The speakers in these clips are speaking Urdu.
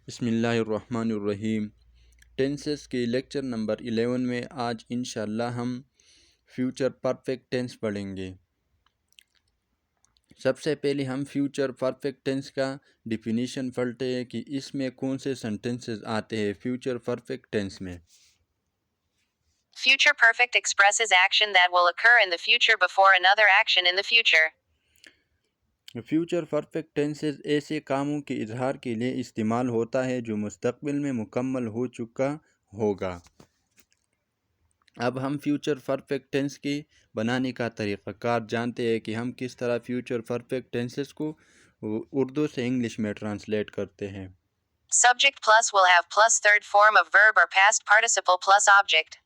بسم اللہ الرحمن الرحیم۔ ٹینسز کے لیکچر نمبر 11 میں آج انشاءاللہ ہم فیوچر پرفیکٹ ٹینس پڑھیں گے۔ سب سے پہلے ہم فیوچر پرفیکٹ ٹینس کا ڈیفینیشن پڑھتے ہیں کہ اس میں کون سے سینٹنسز آتے ہیں فیوچر پرفیکٹ ٹینس میں۔ Future perfect expresses action that will occur in the future before another action in the future. Future perfect tenses ایسے کاموں کے اظہار کے لیے استعمال ہوتا ہے جو مستقبل میں مکمل ہو چکا ہوگا۔ اب ہم فیوچر پرفیکٹ ٹینس کی بنانے کا طریقہ کار جانتے ہیں کہ ہم کس طرح فیوچر پرفیکٹ ٹینسز کو اردو سے انگلش میں ٹرانسلیٹ کرتے ہیں۔ Subject plus will have plus third form of verb or past participle plus object.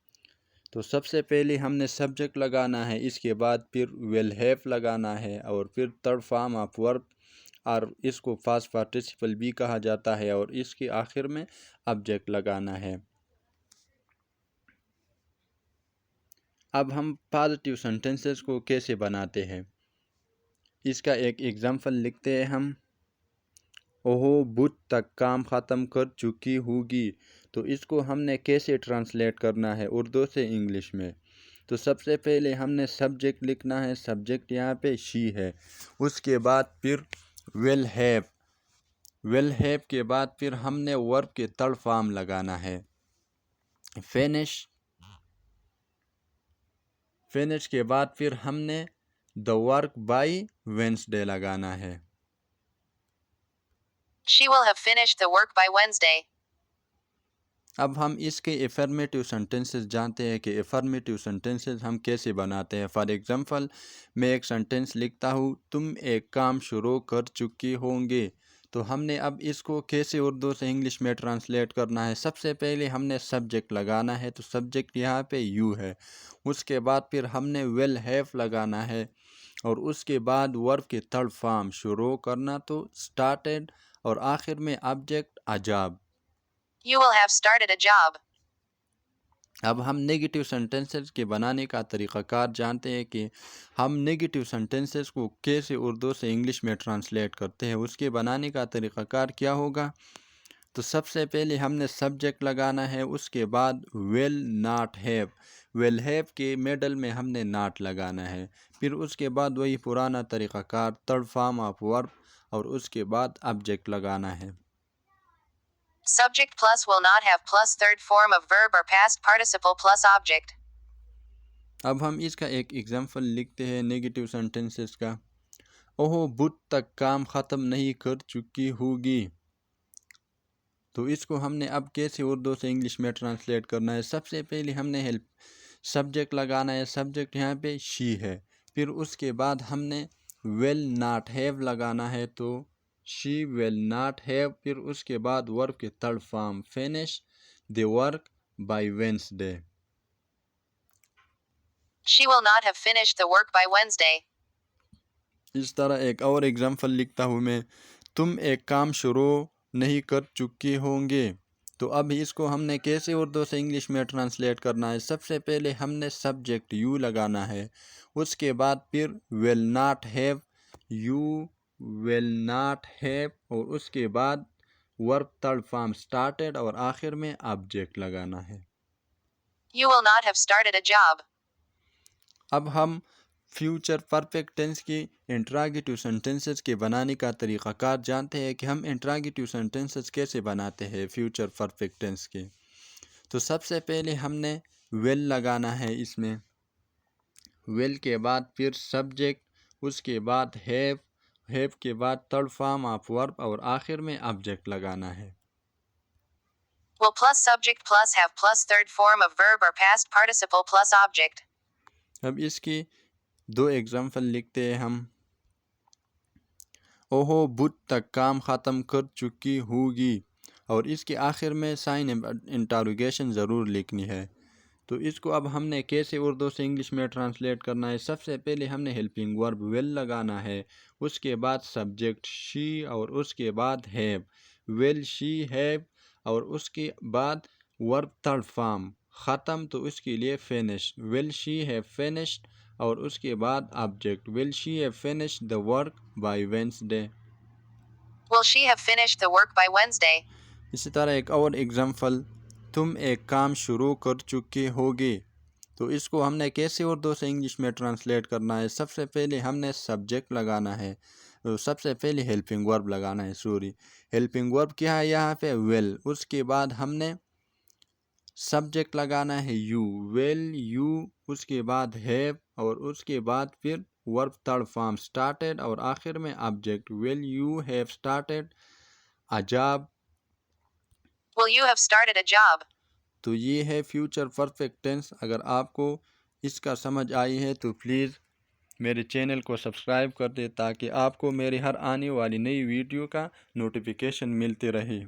تو سب سے پہلے ہم نے سبجیکٹ لگانا ہے، اس کے بعد پھر ول ہیو لگانا ہے اور پھر تھرڈ فارم آف ورب، اور اس کو پاسٹ پارٹیسپل بھی کہا جاتا ہے، اور اس کے آخر میں آبجیکٹ لگانا ہے۔ اب ہم پازیٹیو سینٹنسز کو کیسے بناتے ہیں، اس کا ایک ایگزامپل لکھتے ہیں ہم۔ اوہ بدھ تک کام ختم کر چکی ہوگی، تو اس کو ہم نے کیسے ٹرانسلیٹ کرنا ہے اردو سے انگلش میں۔ تو سب سے پہلے ہم نے سبجیکٹ لکھنا ہے، سبجیکٹ یہاں پہ شی ہے، اس کے بعد پھر ول ہیو، ول ہیو کے بعد پھر ہم نے ورب کے تھرڈ فارم لگانا ہے، فینش، فینش کے بعد پھر ہم نے دا ورک بائی وینسڈے لگانا ہے۔ She will have finished the work by Wednesday. اب ہم اس کے افرمیٹیو سینٹنسز جانتے ہیں کہ افرمیٹیو سینٹنسز ہم کیسے بناتے ہیں۔ فار ایگزامپل میں ایک سینٹنس لکھتا ہوں، تم ایک کام شروع کر چکی ہوں گے، تو ہم نے اب اس کو کیسے اردو سے انگلش میں ٹرانسلیٹ کرنا ہے۔ سب سے پہلے ہم نے سبجیکٹ لگانا ہے، تو سبجیکٹ یہاں پہ یو ہے، اس کے بعد پھر ہم نے ول ہیو لگانا ہے، اور اس کے بعد ورب کے تھرڈ فارم شروع کرنا تو اسٹارٹیڈ، اور آخر میں object اجاب۔ You will have started a job. اب ہم نیگیٹیو سینٹنسز کے بنانے کا طریقہ کار جانتے ہیں کہ ہم نیگیٹیو سینٹنسز کو کیسے اردو سے انگلش میں ٹرانسلیٹ کرتے ہیں۔ اس کے بنانے کا طریقہ کار کیا ہوگا؟ تو سب سے پہلے ہم نے سبجیکٹ لگانا ہے، اس کے بعد will not have, will have کے میڈل میں ہم نے ناٹ لگانا ہے، پھر اس کے بعد وہی پرانا طریقہ کار تھرڈ فارم آف ورب، اور اس کے بعد آبجیکٹ لگانا ہے۔ Subject plus will not have plus third form of verb or past participle plus object. اب ہم اس کا ایک ایگزامپل لکھتے ہیں نیگیٹیو سینٹنسز کا۔ اوہ بدھ تک کام ختم نہیں کر چکی ہوگی، تو اس کو ہم نے اب کیسے اردو سے انگلش میں ٹرانسلیٹ کرنا ہے۔ سب سے پہلے ہم نے سبجیکٹ لگانا ہے، سبجیکٹ یہاں پہ شی ہے، پھر اس کے بعد ہم نے ول ناٹ ہیو لگانا ہے، تو شی ول ناٹ ہیو، پھر اس کے بعد ورب کے third form finish the work by Wednesday. She will not have finished the work by Wednesday. اس طرح ایک اور ایگزامپل لکھتا ہوں میں، تم ایک کام شروع نہیں کر چکے ہوں گے، تو اب اس کو ہم نے کیسے اردو سے انگلش میں ٹرانسلیٹ کرنا ہے۔ سب سے پہلے ہم نے سبجیکٹ یو لگانا ہے، اس کے بعد پھر will not have, you will not have, اور اس کے بعد ورب تھرڈ فارم اسٹارٹیڈ، اور آخر میں آبجیکٹ لگانا ہے۔ You will not have started a job. اب ہم فیوچر پرفیکٹ ٹینس کی انٹراگیٹیو سینٹنسز کے بنانے کا طریقہ کار جانتے ہیں کہ ہم انٹراگیٹیو سینٹنسز کیسے بناتے ہیں فیوچر پرفیکٹ ٹینس کے۔ تو سب سے پہلے ہم نے ول لگانا ہے، اس میں ول کے بعد پھر سبجیکٹ، اس کے بعد ہیو، ہیو کے بعد تھرڈ فارم آف ورب، اور آخر میں آبجیکٹ لگانا ہے۔ Will plus subject plus have plus third form of verb or past participle plus object. اب اس کی دو ایگزامپل لکھتے ہیں ہم۔ اوہ بدھ تک کام ختم کر چکی ہوگی، اور اس کے آخر میں سائن انٹروگیشن ضرور لکھنی ہے۔ تو اس کو اب ہم نے کیسے اردو سے انگلش میں ٹرانسلیٹ کرنا ہے۔ سب سے پہلے ہم نے ہیلپنگ ورب ول لگانا ہے، اس کے بعد سبجیکٹ شی، اور اس کے بعد ہیو، ول شی ہیو، اور اس کے بعد ورب تھرڈ فارم ختم، تو اس کے لیے finish, will she have finished, اور اس کے بعد object will she have finished the work by Wednesday. Will she have finished the work by Wednesday? اسی طرح ایک اور اگزامپل، تم ایک کام شروع کر چکے ہوگے، تو اس کو ہم نے کیسے اردو سے انگلش میں ٹرانسلیٹ کرنا ہے؟ سب سے پہلے ہم نے سبجیکٹ لگانا ہے، سب سے پہلے ہیلپنگ ورب لگانا ہے، ہیلپنگ ورب کیا ہے یہاں پہ؟ ویل۔ اس کے بعد ہم نے سبجیکٹ لگانا ہے یو، ویل یو، اس کے بعد ہیو، اور اس کے بعد پھر ورب تھرڈ فارم سٹارٹیڈ، اور آخر میں object, will you have started a job. Will you have started a job? تو یہ ہے فیوچر پرفیکٹ ٹینس۔ اگر آپ کو اس کا سمجھ آئی ہے تو پلیز میرے چینل کو سبسکرائب کر دیں تاکہ آپ کو میری ہر آنے والی نئی ویڈیو کا نوٹیفیکیشن ملتے رہے۔